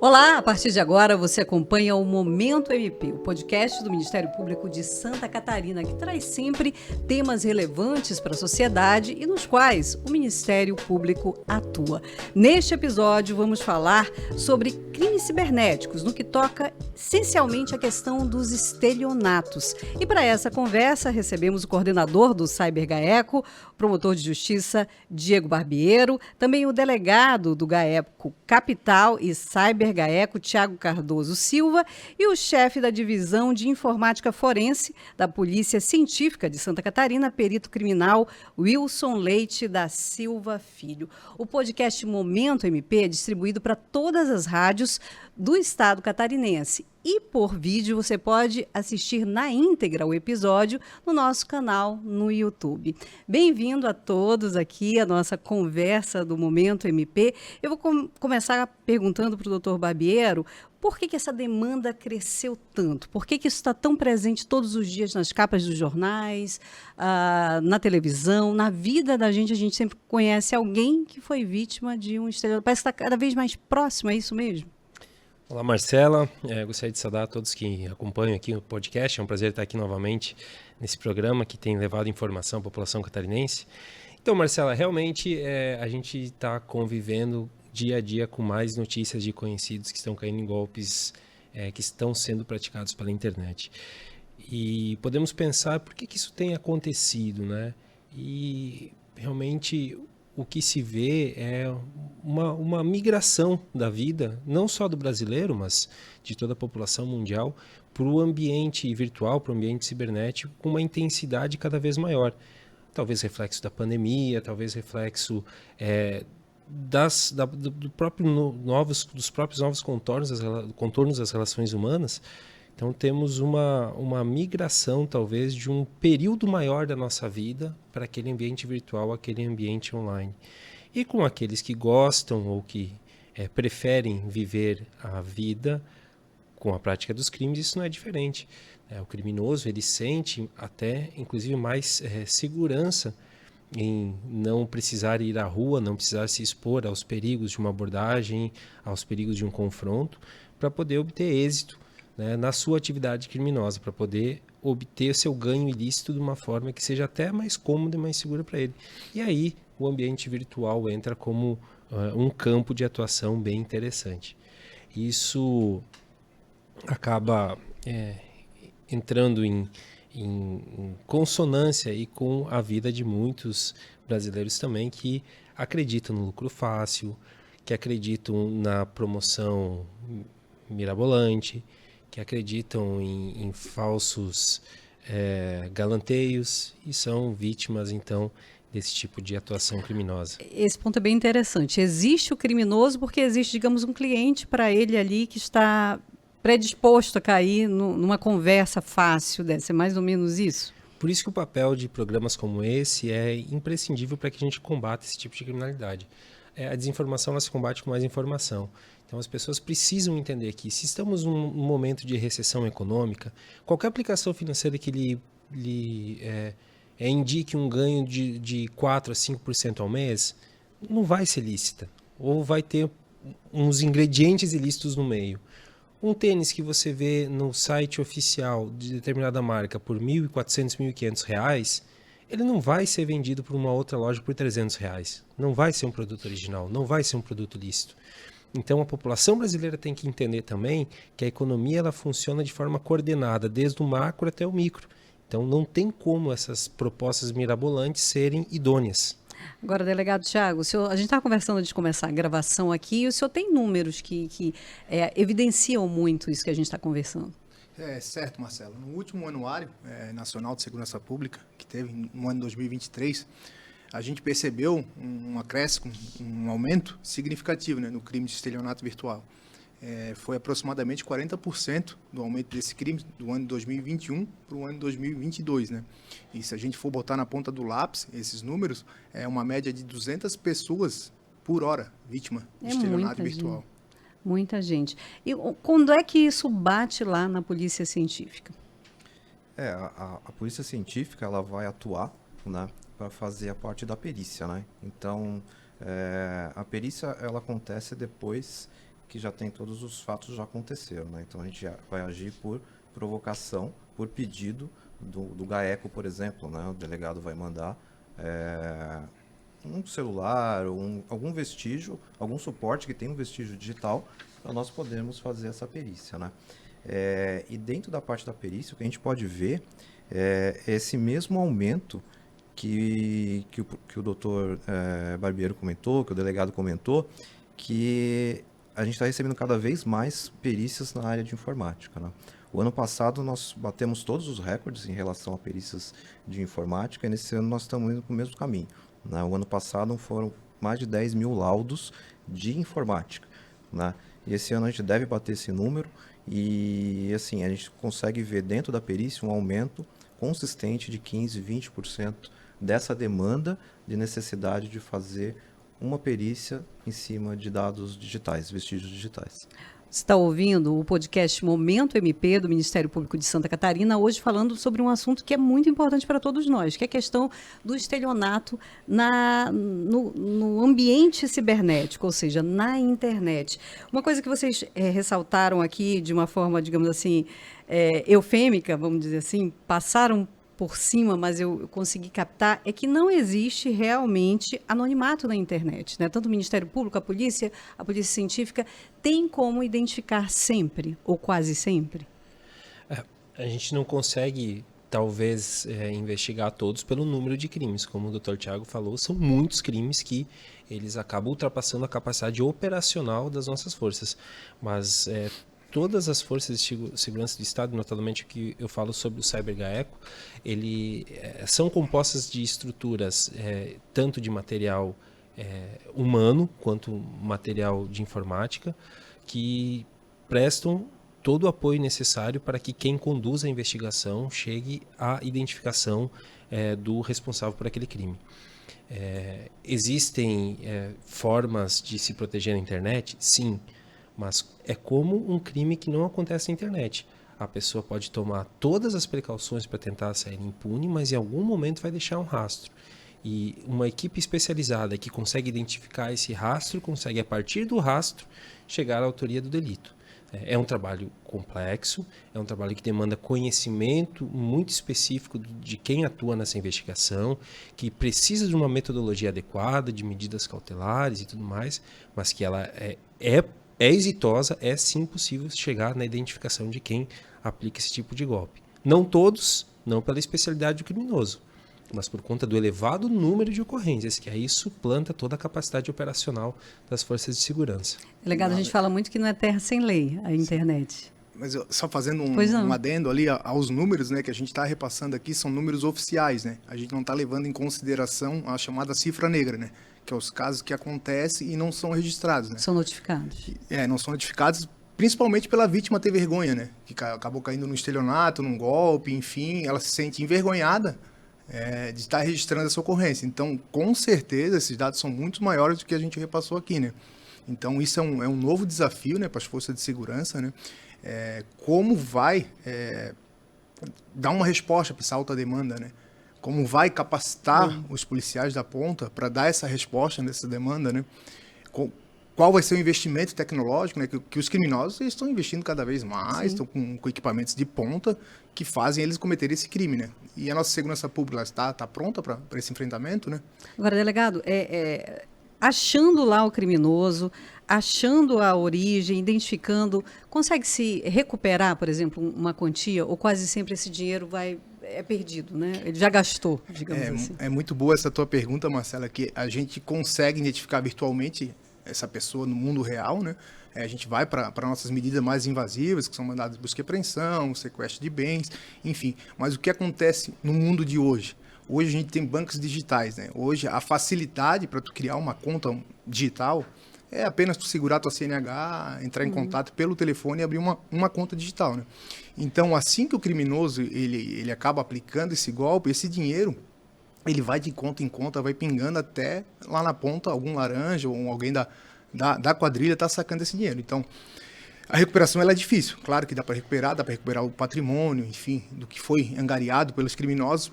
Olá, a partir de agora você acompanha o Momento MP, o podcast do Ministério Público de Santa Catarina, que traz sempre temas relevantes para a sociedade e nos quais o Ministério Público atua. Neste episódio vamos falar sobre crimes cibernéticos, no que toca essencialmente à questão dos estelionatos. E para essa conversa recebemos o coordenador do CyberGaeco, o promotor de justiça Diego Barbiero, também o delegado do GAECO Capital e CyberGaeco, Tiago Cardoso Silva, e o chefe da Divisão de Informática Forense da Polícia Científica de Santa Catarina, perito criminal Wilson Leite da Silva Filho. O podcast Momento MP é distribuído para todas as rádios do estado catarinense. E por vídeo você pode assistir na íntegra o episódio no nosso canal no YouTube. Bem-vindo a todos aqui à nossa conversa do Momento MP. Eu vou começar perguntando para o doutor Barbiero por que essa demanda cresceu tanto? Por que isso está tão presente todos os dias nas capas dos jornais, na televisão, na vida da gente? A gente sempre conhece alguém que foi vítima de um estelionato. Parece que está cada vez mais próximo, é isso mesmo? Olá, Marcela. Gostaria de saudar a todos que acompanham aqui o podcast. É um prazer estar aqui novamente nesse programa que tem levado informação à população catarinense. Então, Marcela, realmente a gente está convivendo dia a dia com mais notícias de conhecidos que estão caindo em golpes que estão sendo praticados pela internet. E podemos pensar por que isso tem acontecido, né? E realmente o que se vê é uma migração da vida, não só do brasileiro, mas de toda a população mundial, para o ambiente virtual, para o ambiente cibernético, com uma intensidade cada vez maior. Talvez reflexo da pandemia, talvez reflexo dos próprios novos contornos das relações humanas. Então temos uma migração, talvez, de um período maior da nossa vida para aquele ambiente virtual, aquele ambiente online. E com aqueles que gostam ou que preferem viver a vida com a prática dos crimes, isso não é diferente. O criminoso, ele sente até, inclusive, mais segurança em não precisar ir à rua, não precisar se expor aos perigos de uma abordagem, aos perigos de um confronto, para poder obter êxito, né, na sua atividade criminosa, para poder obter seu ganho ilícito de uma forma que seja até mais cômoda e mais segura para ele. E aí o ambiente virtual entra como um campo de atuação bem interessante. Isso acaba entrando em consonância aí com a vida de muitos brasileiros também que acreditam no lucro fácil, que acreditam na promoção mirabolante, que acreditam em falsos galanteios e são vítimas, então, desse tipo de atuação criminosa. Esse ponto é bem interessante. Existe o criminoso porque existe, digamos, um cliente para ele ali que está predisposto a cair numa conversa fácil dessa. É mais ou menos isso? Por isso que o papel de programas como esse é imprescindível para que a gente combata esse tipo de criminalidade. A desinformação ela se combate com mais informação. Então as pessoas precisam entender que se estamos num momento de recessão econômica, qualquer aplicação financeira que lhe indique um ganho de 4 a 5% ao mês, não vai ser lícita. Ou vai ter uns ingredientes ilícitos no meio. Um tênis que você vê no site oficial de determinada marca por R$ 1.400, R$ 1.500, ele não vai ser vendido por uma outra loja por R$ 300. Não vai ser um produto original, não vai ser um produto lícito. Então a população brasileira tem que entender também que a economia ela funciona de forma coordenada, desde o macro até o micro. Então não tem como essas propostas mirabolantes serem idôneas. Agora, delegado Tiago, a gente estava conversando antes de começar a gravação aqui, e o senhor tem números que evidenciam muito isso que a gente está conversando? Certo, Marcelo. No último Anuário Nacional de Segurança Pública, que teve no ano 2023, a gente percebeu um acréscimo, um aumento significativo, né, no crime de estelionato virtual. Foi aproximadamente 40% do aumento desse crime do ano de 2021 para o ano de 2022. Né? E se a gente for botar na ponta do lápis esses números, é uma média de 200 pessoas por hora vítima de estelionato virtual. Muita gente. E quando é que isso bate lá na Polícia Científica? A Polícia Científica ela vai atuar, né, para fazer a parte da perícia, né? Então, a perícia ela acontece depois que já tem todos os fatos já aconteceram, né? Então a gente vai agir por provocação, por pedido do GAECO, por exemplo, né? O delegado vai mandar um celular, algum vestígio, algum suporte que tem um vestígio digital, para nós podermos fazer essa perícia, né? E dentro da parte da perícia, o que a gente pode ver é esse mesmo aumento que o doutor Barbiero comentou, que o delegado comentou, que a gente está recebendo cada vez mais perícias na área de informática, né? O ano passado nós batemos todos os recordes em relação a perícias de informática, e nesse ano nós estamos indo para o mesmo caminho, né? O ano passado foram mais de 10 mil laudos de informática, né? E esse ano a gente deve bater esse número e, assim, a gente consegue ver dentro da perícia um aumento consistente de 15%, 20% dessa demanda de necessidade de fazer uma perícia em cima de dados digitais, vestígios digitais. Você está ouvindo o podcast Momento MP do Ministério Público de Santa Catarina, hoje falando sobre um assunto que é muito importante para todos nós, que é a questão do estelionato no ambiente cibernético, ou seja, na internet. Uma coisa que vocês ressaltaram aqui de uma forma, digamos assim, eufêmica, vamos dizer assim, passaram por cima, mas eu consegui captar, é que não existe realmente anonimato na internet, né? Tanto o Ministério Público, a polícia científica, tem como identificar sempre, ou quase sempre? A gente não consegue, talvez, investigar todos pelo número de crimes. Como o Dr. Tiago falou, são muitos crimes que eles acabam ultrapassando a capacidade operacional das nossas forças. Mas todas as forças de segurança do Estado, notadamente que eu falo sobre o CyberGAECO, são compostas de estruturas tanto de material humano quanto material de informática, que prestam todo o apoio necessário para que quem conduz a investigação chegue à identificação do responsável por aquele crime. Existem formas de se proteger na internet? Sim. Mas é como um crime que não acontece na internet. A pessoa pode tomar todas as precauções para tentar sair impune, mas em algum momento vai deixar um rastro. E uma equipe especializada que consegue identificar esse rastro, consegue, a partir do rastro, chegar à autoria do delito. É um trabalho complexo, é um trabalho que demanda conhecimento muito específico de quem atua nessa investigação, que precisa de uma metodologia adequada, de medidas cautelares e tudo mais, mas que ela é exitosa, é sim possível chegar na identificação de quem aplica esse tipo de golpe. Não todos, não pela especialidade do criminoso, mas por conta do elevado número de ocorrências, que aí suplanta toda a capacidade operacional das forças de segurança. Delegado, a gente fala muito que não é terra sem lei, a internet. Mas só fazendo um adendo ali aos números, né, que a gente está repassando aqui, são números oficiais, né? A gente não está levando em consideração a chamada cifra negra, né? Que é os casos que acontecem e não são registrados, né? São notificados. Não são notificados, principalmente pela vítima ter vergonha, né? Que acabou caindo no estelionato, num golpe, enfim, ela se sente envergonhada de estar registrando essa ocorrência. Então, com certeza, esses dados são muito maiores do que a gente repassou aqui, né? Então, isso é um novo desafio, né, para as forças de segurança, né? Como vai dar uma resposta para essa alta demanda, né? Como vai capacitar os policiais da ponta para dar essa resposta nessa demanda, né? Qual vai ser o investimento tecnológico, né? Que os criminosos estão investindo cada vez mais, estão com equipamentos de ponta que fazem eles cometerem esse crime, né? E a nossa segurança pública está pronta para esse enfrentamento, né? Agora, delegado, achando lá o criminoso, achando a origem, identificando, consegue se recuperar, por exemplo, uma quantia, ou quase sempre esse dinheiro é perdido, né? Ele já gastou, digamos assim. É muito boa essa tua pergunta, Marcela, que a gente consegue identificar virtualmente essa pessoa no mundo real, né? A gente vai para nossas medidas mais invasivas, que são mandados de busca e apreensão, sequestro de bens, enfim. Mas o que acontece no mundo de hoje? Hoje a gente tem bancos digitais, né? Hoje a facilidade para tu criar uma conta digital é apenas tu segurar tua CNH, entrar em contato pelo telefone e abrir uma conta digital, né? Então, assim que o criminoso ele acaba aplicando esse golpe, esse dinheiro, ele vai de conta em conta, vai pingando até lá na ponta, algum laranja ou alguém da quadrilha está sacando esse dinheiro. Então, a recuperação ela é difícil. Claro que dá para recuperar o patrimônio, enfim, do que foi angariado pelos criminosos,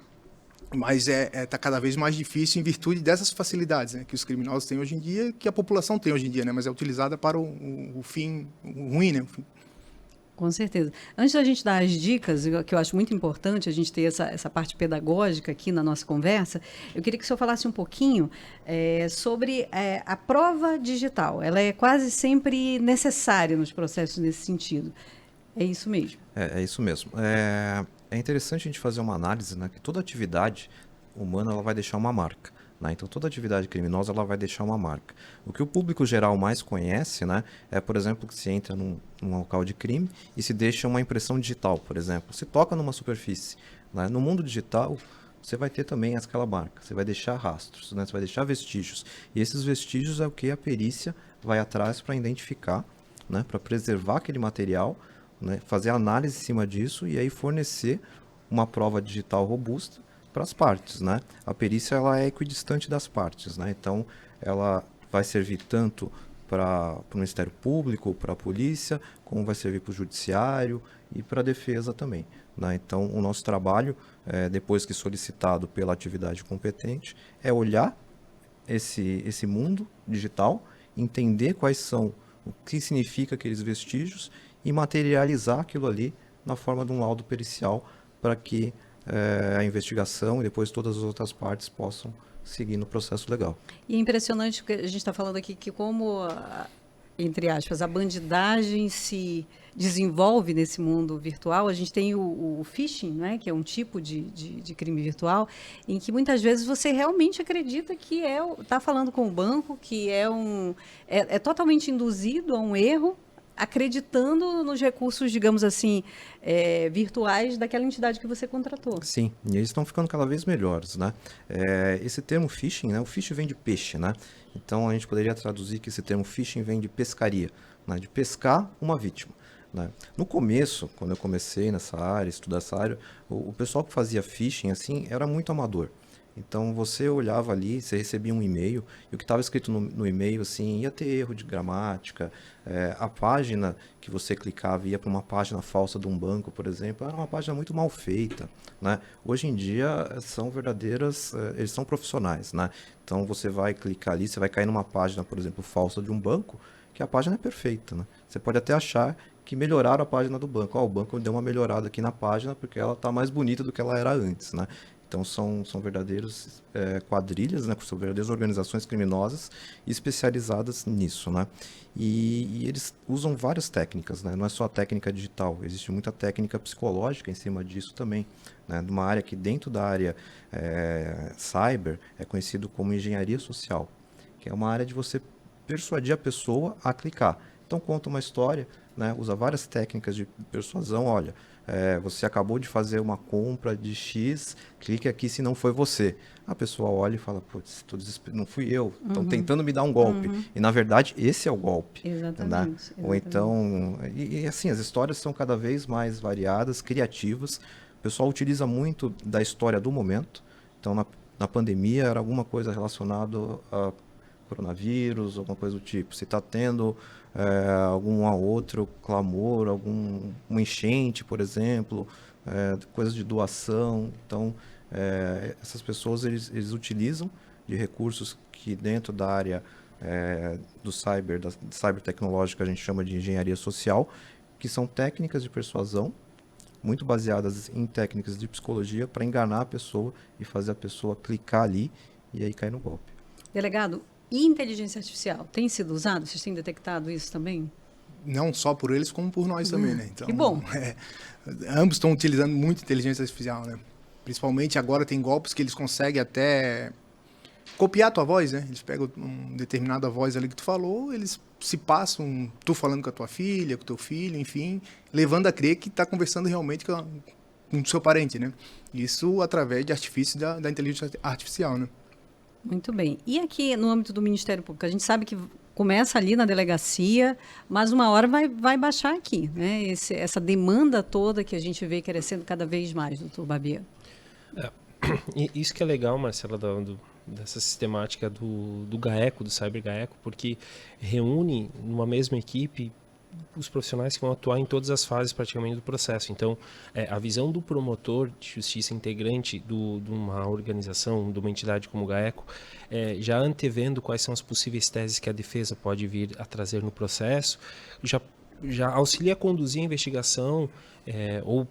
Mas está cada vez mais difícil em virtude dessas facilidades, né, que os criminosos têm hoje em dia, que a população tem hoje em dia, né, mas é utilizada para o fim ruim, né? Com certeza. Antes da gente dar as dicas, que eu acho muito importante a gente ter essa parte pedagógica aqui na nossa conversa, eu queria que o senhor falasse um pouquinho sobre a prova digital. Ela é quase sempre necessária nos processos nesse sentido. É isso mesmo? É isso mesmo. É interessante a gente fazer uma análise, né, que toda atividade humana ela vai deixar uma marca. Né? Então, toda atividade criminosa ela vai deixar uma marca. O que o público geral mais conhece, né, é, por exemplo, que se entra num local de crime e se deixa uma impressão digital, por exemplo. Se toca numa superfície. Né? No mundo digital, você vai ter também aquela marca. Você vai deixar rastros, né? Você vai deixar vestígios. E esses vestígios é o que a perícia vai atrás para identificar, né, para preservar aquele material, né, fazer análise em cima disso e aí fornecer uma prova digital robusta para as partes, né? A perícia ela é equidistante das partes, né? Então ela vai servir tanto para o Ministério Público, para a polícia, como vai servir para o judiciário e para a defesa também, né? Então o nosso trabalho, depois que solicitado pela atividade competente, é olhar esse mundo digital, entender quais são, o que significa aqueles vestígios e materializar aquilo ali na forma de um laudo pericial para que a investigação e depois todas as outras partes possam seguir no processo legal. E é impressionante que a gente está falando aqui que como, entre aspas, a bandidagem se desenvolve nesse mundo virtual. A gente tem o phishing, né, que é um tipo de crime virtual, em que muitas vezes você realmente acredita que está falando com o banco, que é totalmente induzido a um erro, acreditando nos recursos, digamos assim, virtuais daquela entidade que você contratou. Sim, e eles estão ficando cada vez melhores, né? Esse termo phishing, né? O phishing vem de peixe, né? Então a gente poderia traduzir que esse termo phishing vem de pescaria, né? De pescar uma vítima. Né? No começo, quando eu comecei nessa área, estudar essa área, o pessoal que fazia phishing assim era muito amador. Então você olhava ali, você recebia um e-mail, e o que estava escrito no e-mail assim, ia ter erro de gramática, a página que você clicava ia para uma página falsa de um banco, por exemplo, era uma página muito mal feita. Né? Hoje em dia são verdadeiras, eles são profissionais. Né? Então você vai clicar ali, você vai cair numa página, por exemplo, falsa de um banco, que a página é perfeita. Né? Você pode até achar que melhoraram a página do banco. O banco deu uma melhorada aqui na página porque ela está mais bonita do que ela era antes. Né? Então são verdadeiros quadrilhas, né? São verdadeiras organizações criminosas especializadas nisso. Né? E eles usam várias técnicas, né? Não é só a técnica digital, existe muita técnica psicológica em cima disso também. Né? Numa área que dentro da área cyber é conhecido como engenharia social, que é uma área de você persuadir a pessoa a clicar. Então conta uma história, né? Usa várias técnicas de persuasão, olha... você acabou de fazer uma compra de X, clique aqui se não foi você. A pessoa olha e fala, putz, não fui eu, estão tentando me dar um golpe. E na verdade esse é o golpe. Exatamente. Né? Ou então, e assim, as histórias são cada vez mais variadas, criativas. O pessoal utiliza muito da história do momento. Então na pandemia era alguma coisa relacionada a coronavírus, alguma coisa do tipo. Se está tendo algum outro clamor, uma enchente, por exemplo, coisas de doação. Então, essas pessoas eles utilizam de recursos que dentro da área do cyber, da cyber tecnológica, a gente chama de engenharia social, que são técnicas de persuasão muito baseadas em técnicas de psicologia para enganar a pessoa e fazer a pessoa clicar ali e aí cair no golpe. Delegado, e inteligência artificial tem sido usado? Vocês têm detectado isso também? Não só por eles, como por nós também, né? Então, que bom. Ambos estão utilizando muito inteligência artificial, né? Principalmente agora tem golpes que eles conseguem até copiar a tua voz, né? Eles pegam uma determinada voz ali que tu falou, eles se passam, tu falando com a tua filha, com o teu filho, enfim, levando a crer que está conversando realmente com o seu parente, né? Isso através de artifícios da inteligência artificial, né? Muito bem. E aqui no âmbito do Ministério Público, a gente sabe que começa ali na delegacia, mas uma hora vai baixar aqui, né? Essa demanda toda que a gente vê crescendo cada vez mais, doutor Barbier. Isso que é legal, Marcela, dessa sistemática do GAECO, do Cyber GAECO, porque reúne numa mesma equipe os profissionais que vão atuar em todas as fases praticamente do processo. Então, a visão do promotor de justiça integrante de uma organização, de uma entidade como o GAECO, já antevendo quais são as possíveis teses que a defesa pode vir a trazer no processo, já auxilia a conduzir a investigação ou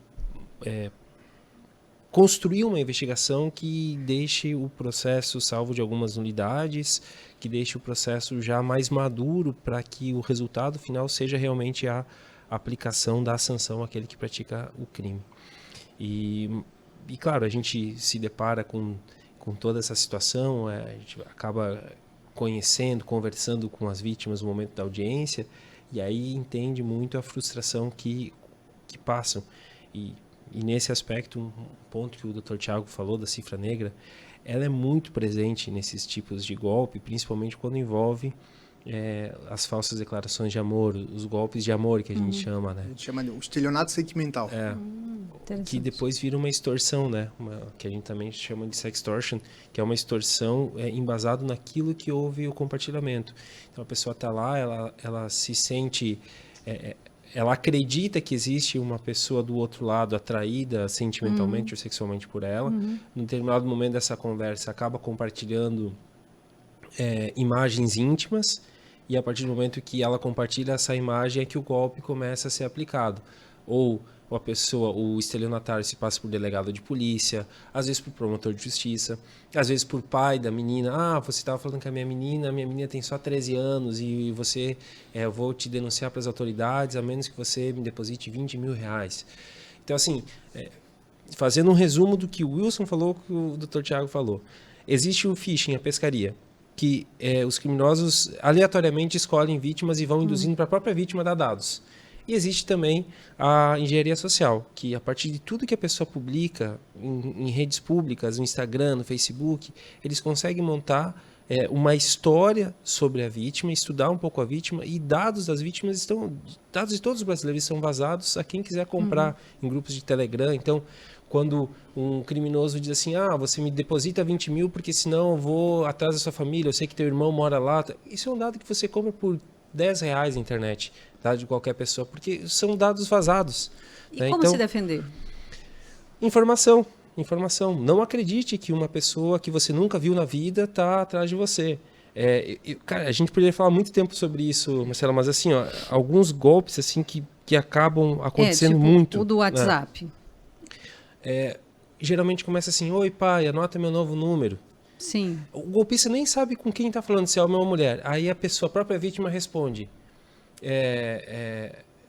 construir uma investigação que deixe o processo salvo de algumas nulidades, que deixe o processo já mais maduro para que o resultado final seja realmente a aplicação da sanção àquele que pratica o crime. E claro, a gente se depara com toda essa situação, a gente acaba conhecendo, conversando com as vítimas no momento da audiência, e aí entende muito a frustração que passam. E nesse aspecto, um ponto que o Dr. Tiago falou da cifra negra, ela é muito presente nesses tipos de golpe, principalmente quando envolve as falsas declarações de amor, os golpes de amor que a gente chama, né? A gente chama de o estelionato sentimental. Que depois vira uma extorsão, né? Que a gente também chama de sextortion, que é uma extorsão embasado naquilo que houve o compartilhamento. Então a pessoa está lá, ela se sente... ela acredita que existe uma pessoa do outro lado atraída sentimentalmente ou sexualmente por ela. Num determinado momento dessa conversa, acaba compartilhando imagens íntimas, e a partir do momento que ela compartilha essa imagem é que o golpe começa a ser aplicado. Ou a pessoa, o estelionatário, se passa por delegado de polícia, às vezes por promotor de justiça, às vezes por pai da menina. Você estava falando que a minha menina tem só 13 anos e eu vou te denunciar para as autoridades a menos que você me deposite 20 mil reais. Então, assim, fazendo um resumo do que o Wilson falou, que o Dr. Tiago falou, existe o phishing, a pescaria, que os criminosos aleatoriamente escolhem vítimas e vão induzindo para a própria vítima dar dados. E existe também a engenharia social, que a partir de tudo que a pessoa publica em redes públicas, no Instagram, no Facebook, eles conseguem montar uma história sobre a vítima, estudar um pouco a vítima, e dados das vítimas dados de todos os brasileiros são vazados a quem quiser comprar em grupos de Telegram. Então, quando um criminoso diz assim, você me deposita 20 mil porque senão eu vou atrás da sua família, eu sei que teu irmão mora lá. Isso é um dado que você compra por 10 reais na internet, tá? De qualquer pessoa, porque são dados vazados. E né? como se defender? Informação. Não acredite que uma pessoa que você nunca viu na vida está atrás de você. Cara, a gente poderia falar muito tempo sobre isso, Marcela, mas assim, alguns golpes assim que acabam acontecendo tipo muito. O do WhatsApp. Geralmente começa assim, oi pai, anota meu novo número. Sim. O golpista nem sabe com quem está falando, se é homem ou mulher. Aí a própria vítima responde.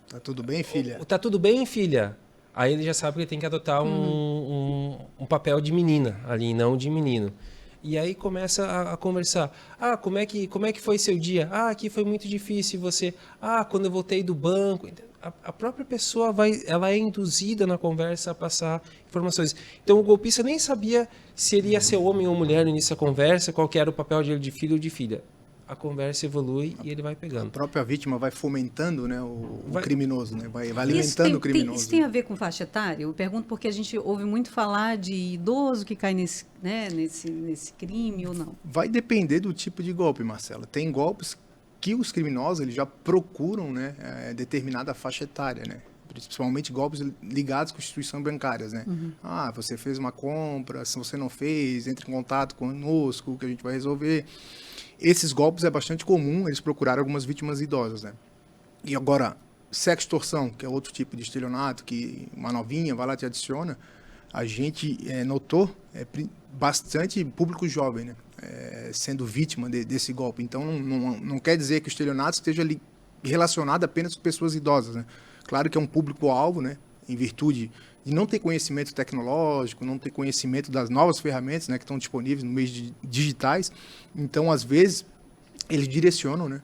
Tá tudo bem, filha? Tá tudo bem, filha? Aí ele já sabe que ele tem que adotar um papel de menina ali, não de menino. E aí começa a conversar. Como é que foi seu dia? Aqui foi muito difícil. Você? Quando eu voltei do banco. A própria pessoa ela é induzida na conversa a passar informações. Então o golpista nem sabia se ele ia ser homem ou mulher no início da conversa, qual que era o papel de filho ou de filha. A conversa evolui e ele vai pegando. A própria vítima vai fomentando, né, o criminoso, né? Vai alimentando o criminoso. Isso tem a ver com faixa etária? Eu pergunto porque a gente ouve muito falar de idoso que cai nesse crime ou não. Vai depender do tipo de golpe, Marcela. Tem golpes que os criminosos eles já procuram, né, determinada faixa etária, né? Principalmente golpes ligados com instituições bancárias, né? Você fez uma compra, se você não fez, entre em contato conosco que a gente vai resolver. Esses golpes é bastante comum eles procurarem algumas vítimas idosas, né? E agora, sextorção, que é outro tipo de estelionato, que uma novinha vai lá e te adiciona, a gente notou bastante público jovem, né? Sendo vítima desse golpe. Então, não quer dizer que o estelionato esteja relacionado apenas com pessoas idosas, né? Claro que é um público-alvo, né? Em virtude de não ter conhecimento tecnológico, não ter conhecimento das novas ferramentas, né, que estão disponíveis no meio digitais. Então, às vezes, eles direcionam, né,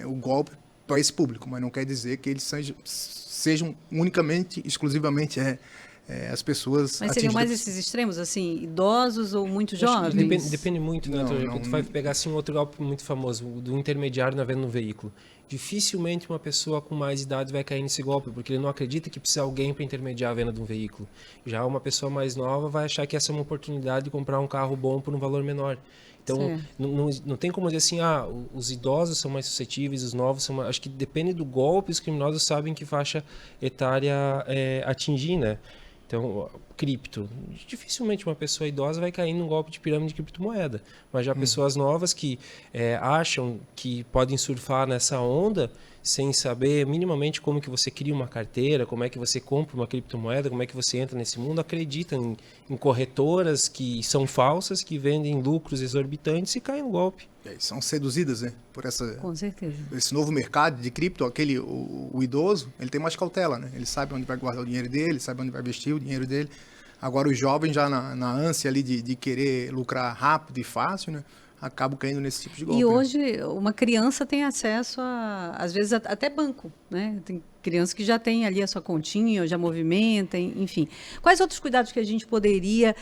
o golpe para esse público, mas não quer dizer que eles sejam unicamente, exclusivamente as pessoas... Mas seriam mais esses extremos, assim, idosos ou muito jovens? Depende muito, né? Tu vai pegar assim, um outro golpe muito famoso, do intermediário na venda no veículo. Dificilmente uma pessoa com mais idade vai cair nesse golpe, porque ele não acredita que precisa de alguém para intermediar a venda de um veículo. Já uma pessoa mais nova vai achar que essa é uma oportunidade de comprar um carro bom por um valor menor. Então, não tem como dizer assim, os idosos são mais suscetíveis, os novos são mais... Acho que depende do golpe, os criminosos sabem que faixa etária atingir, né? Então, cripto. Dificilmente uma pessoa idosa vai cair num golpe de pirâmide de criptomoeda. Mas já pessoas novas que acham que podem surfar nessa onda sem saber minimamente como que você cria uma carteira, como é que você compra uma criptomoeda, como é que você entra nesse mundo, acreditam em corretoras que são falsas, que vendem lucros exorbitantes e caem no golpe. São seduzidas, né, Com certeza. Esse novo mercado de cripto. O idoso, ele tem mais cautela, né? Ele sabe onde vai guardar o dinheiro dele, sabe onde vai investir o dinheiro dele. Agora os jovens já na ânsia ali de querer lucrar rápido e fácil, né, acabam caindo nesse tipo de golpe. E hoje uma criança tem acesso às vezes até banco, né? Tem crianças que já têm ali a sua continha, já movimentem, enfim. Quais outros cuidados que a gente poderia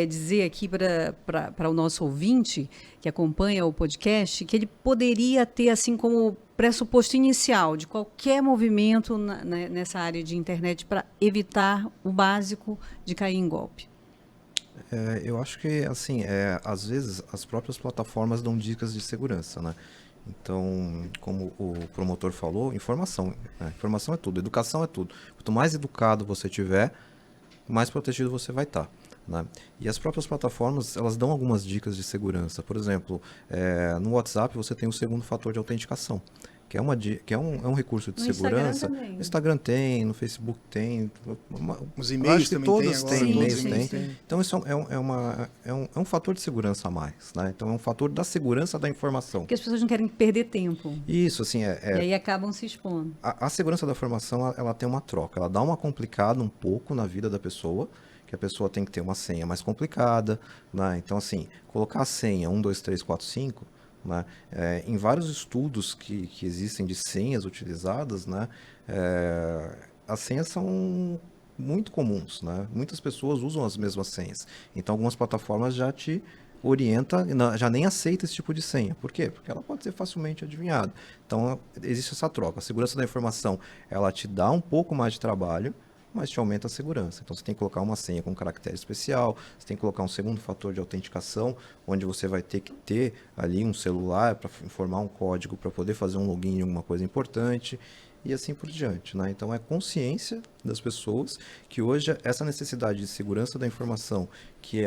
dizer aqui para o nosso ouvinte que acompanha o podcast, que ele poderia ter assim como pressuposto inicial de qualquer movimento nessa área de internet para evitar o básico de cair em golpe? Eu acho que, assim, às vezes as próprias plataformas dão dicas de segurança, né? Então, como o promotor falou, informação, né? Informação é tudo, educação é tudo. Quanto mais educado você tiver, mais protegido você vai estar, né? E as próprias plataformas, elas dão algumas dicas de segurança. Por exemplo, no WhatsApp você tem o segundo fator de autenticação, que é um recurso de segurança. No Instagram tem, no Facebook tem. Os e-mails também todas têm, e-mails têm. Então isso é um fator de segurança a mais, né? Então é um fator da segurança da informação. Porque as pessoas não querem perder tempo. Isso, assim, E aí acabam se expondo. A segurança da informação, ela tem uma troca. Ela dá uma complicada um pouco na vida da pessoa, que a pessoa tem que ter uma senha mais complicada, né? Então, assim, colocar a senha 1, 2, 3, 4, 5... né? Em vários estudos que existem de senhas utilizadas, né? As senhas são muito comuns, né? Muitas pessoas usam as mesmas senhas. Então, algumas plataformas já te orientam, já nem aceita esse tipo de senha. Por quê? Porque ela pode ser facilmente adivinhada. Então, existe essa troca. A segurança da informação, ela te dá um pouco mais de trabalho, mas te aumenta a segurança. Então, você tem que colocar uma senha com caractere especial, você tem que colocar um segundo fator de autenticação, onde você vai ter que ter ali um celular para informar um código, para poder fazer um login em alguma coisa importante, e assim por diante, né? Então, é consciência das pessoas que hoje essa necessidade de segurança da informação, que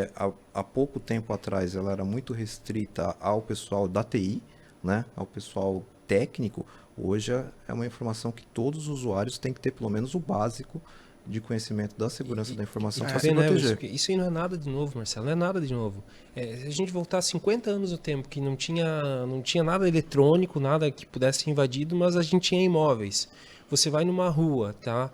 há pouco tempo atrás ela era muito restrita ao pessoal da TI, né? Ao pessoal técnico, hoje é uma informação que todos os usuários têm que ter pelo menos o básico de conhecimento da segurança da informação para se proteger. Isso aí não é nada de novo, Marcelo, não é nada de novo. Se a gente voltar 50 anos no tempo, que não tinha nada eletrônico, nada que pudesse ser invadido, mas a gente tinha imóveis. Você vai numa rua, tá?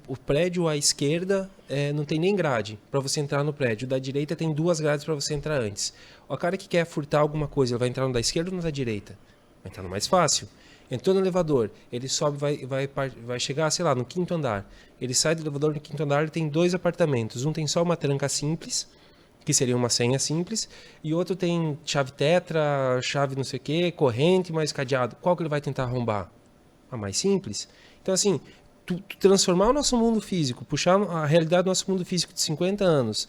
O prédio à esquerda não tem nem grade para você entrar no prédio. Da direita tem 2 grades para você entrar antes. O cara que quer furtar alguma coisa, ele vai entrar no da esquerda ou no da direita? Vai entrar no mais fácil. Entrou no elevador, ele sobe, vai chegar, sei lá, no 5º andar. Ele sai do elevador no 5º andar, ele tem 2 apartamentos. Um tem só uma tranca simples, que seria uma senha simples, e outro tem chave tetra, chave não sei o quê, corrente, mais cadeado. Qual que ele vai tentar arrombar? A mais simples. Então, assim, tu transformar o nosso mundo físico, puxar a realidade do nosso mundo físico de 50 anos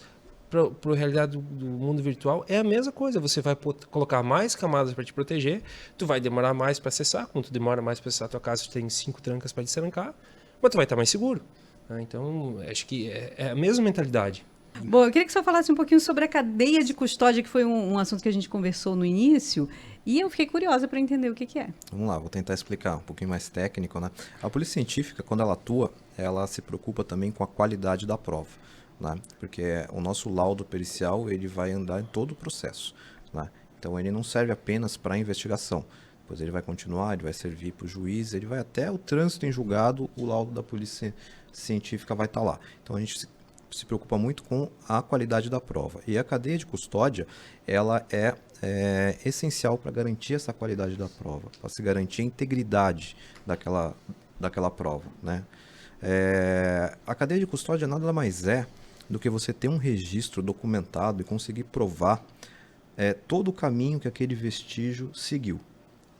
para a realidade do mundo virtual é a mesma coisa. Você vai colocar mais camadas para te proteger, tu vai demorar mais para acessar. Quando tu demora mais para acessar a tua casa, tu tem 5 trancas para destrancar, mas tu vai estar mais seguro. Então, acho que é a mesma mentalidade. Bom, eu queria que você falasse um pouquinho sobre a cadeia de custódia, que foi um assunto que a gente conversou no início, e eu fiquei curiosa para entender o que é. Vamos lá, vou tentar explicar um pouquinho mais técnico, né? A polícia científica, quando ela atua, ela se preocupa também com a qualidade da prova, né? Porque o nosso laudo pericial, ele vai andar em todo o processo, né? Então, ele não serve apenas para a investigação, pois ele vai continuar, ele vai servir para o juiz, ele vai até o trânsito em julgado, o laudo da polícia científica vai estar lá. Então, a gente se preocupa muito com a qualidade da prova. E a cadeia de custódia, ela é essencial para garantir essa qualidade da prova, para se garantir a integridade daquela prova, né? A cadeia de custódia nada mais é do que você ter um registro documentado e conseguir provar todo o caminho que aquele vestígio seguiu,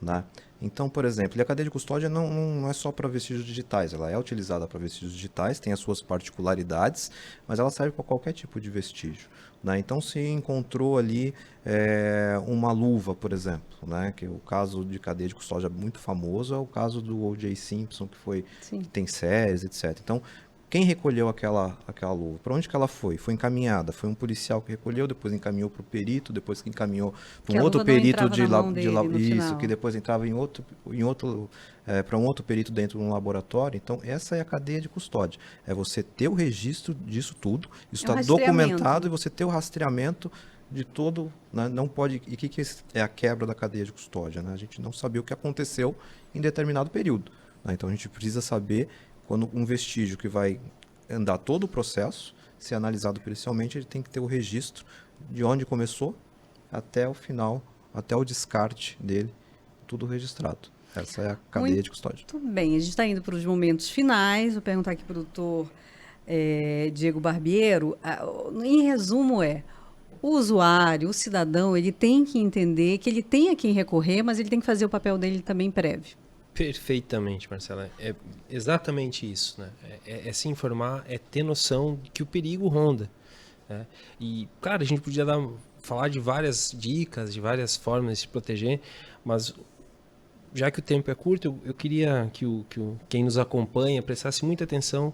né? Então, por exemplo, a cadeia de custódia não é só para vestígios digitais, ela é utilizada para vestígios digitais, tem as suas particularidades, mas ela serve para qualquer tipo de vestígio, né? Então, se encontrou ali uma luva, por exemplo, né? Que o caso de cadeia de custódia muito famoso é o caso do O.J. Simpson, que tem séries, etc. Então, quem recolheu aquela luva? Para onde que ela foi? Foi encaminhada. Foi um policial que recolheu, depois encaminhou para o perito, depois que encaminhou para um outro perito isso, que depois entrava para um outro perito dentro de um laboratório. Então, essa é a cadeia de custódia. É você ter o registro disso tudo, isso está documentado e você ter o rastreamento de todo, né? Não pode. E o que é a quebra da cadeia de custódia, né? A gente não sabia o que aconteceu em determinado período, né? Então a gente precisa saber quando um vestígio que vai andar todo o processo, ser analisado pericialmente, ele tem que ter o registro de onde começou até o final, até o descarte dele, tudo registrado. Essa é a cadeia de custódia. Muito bem, a gente está indo para os momentos finais. Vou perguntar aqui para o doutor Diego Barbiero. Em resumo, o usuário, o cidadão, ele tem que entender que ele tem a quem recorrer, mas ele tem que fazer o papel dele também prévio. Perfeitamente, Marcela. É exatamente isso, né? É se informar, é ter noção de que o perigo ronda, né? E, claro, a gente podia falar de várias dicas, de várias formas de se proteger, mas já que o tempo é curto, eu queria que quem nos acompanha prestasse muita atenção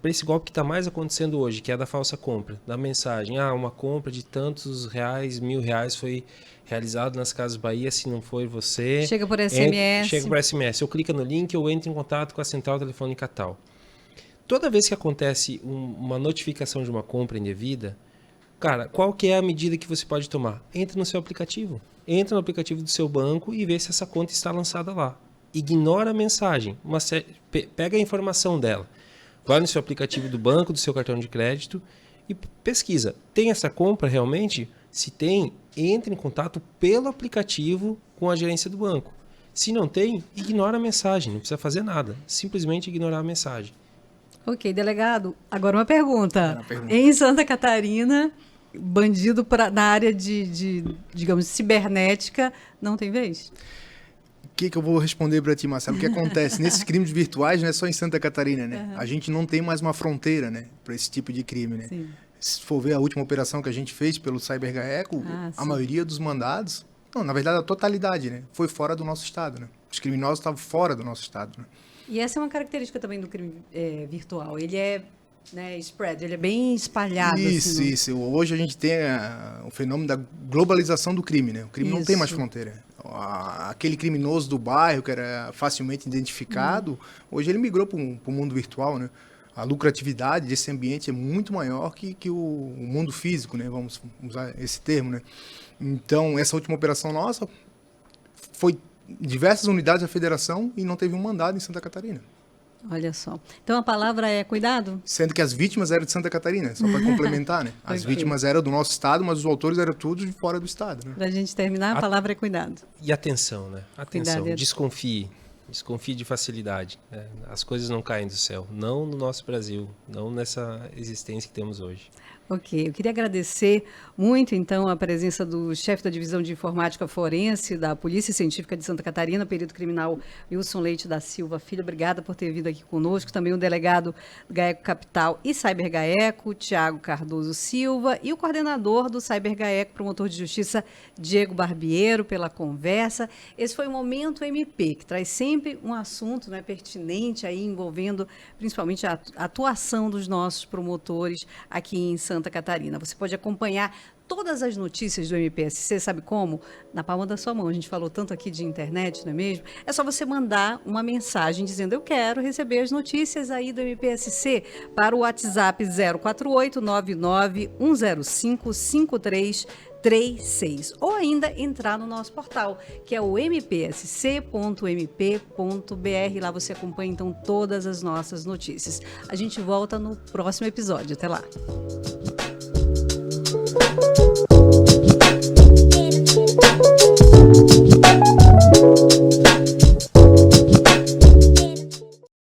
para esse golpe que está mais acontecendo hoje, que é da falsa compra, da mensagem, uma compra de tantos reais, R$1.000 foi realizado nas Casas Bahia, se não foi você... Chega por SMS. Chega por SMS, eu clico no link, eu entro em contato com a central telefônica tal. Toda vez que acontece uma notificação de uma compra indevida, cara, qual que é a medida que você pode tomar? Entra no seu aplicativo. Entra no aplicativo do seu banco e vê se essa conta está lançada lá. Ignora a mensagem, pega a informação dela. Vai no seu aplicativo do banco, do seu cartão de crédito e pesquisa. Tem essa compra realmente? Se tem, entre em contato pelo aplicativo com a gerência do banco. Se não tem, ignora a mensagem, não precisa fazer nada. Simplesmente ignorar a mensagem. Ok, delegado. Agora uma pergunta. Em Santa Catarina, bandido na área digamos, cibernética, não tem vez? O que eu vou responder para ti, Marcelo? O que acontece? Nesses crimes virtuais, não é só em Santa Catarina, né? A gente não tem mais uma fronteira, né, para esse tipo de crime, né? Sim. Se for ver a última operação que a gente fez pelo CyberGaeco, a maioria dos mandados, na verdade a totalidade, né, foi fora do nosso estado, né? Os criminosos estavam fora do nosso estado, né? E essa é uma característica também do crime virtual. Ele é, né, spread, ele é bem espalhado. Isso. Hoje a gente tem o fenômeno da globalização do crime, né? O crime não tem mais fronteira. Aquele criminoso do bairro que era facilmente identificado, hoje ele migrou para o mundo virtual, né? A lucratividade desse ambiente é muito maior que o mundo físico, né? Vamos usar esse termo, né? Então, essa última operação nossa foi diversas unidades da federação e não teve um mandado em Santa Catarina. Olha só. Então a palavra é cuidado? Sendo que as vítimas eram de Santa Catarina, só para complementar, né? As vítimas eram do nosso estado, mas os autores eram todos de fora do estado, né? Para a gente terminar, a palavra é cuidado. E atenção, né? Atenção, desconfie de facilidade, né? As coisas não caem do céu, não no nosso Brasil, não nessa existência que temos hoje. Ok, eu queria agradecer muito, então, a presença do chefe da Divisão de Informática Forense da Polícia Científica de Santa Catarina, perito criminal Wilson Leite da Silva Filho. Obrigada por ter vindo aqui conosco. Também o delegado Gaeco Capital e CyberGaeco, Tiago Cardoso Silva, e o coordenador do CyberGaeco, promotor de justiça, Diego Barbiero, pela conversa. Esse foi o Momento MP, que traz sempre um assunto, né, pertinente, aí, envolvendo principalmente a atuação dos nossos promotores aqui em Santa Catarina. Você pode acompanhar todas as notícias do MPSC, sabe como? Na palma da sua mão. A gente falou tanto aqui de internet, não é mesmo? É só você mandar uma mensagem dizendo: eu quero receber as notícias aí do MPSC para o WhatsApp 048-99-105-5336, ou ainda entrar no nosso portal, que é o mpsc.mp.br. Lá você acompanha, então, todas as nossas notícias. A gente volta no próximo episódio. Até lá!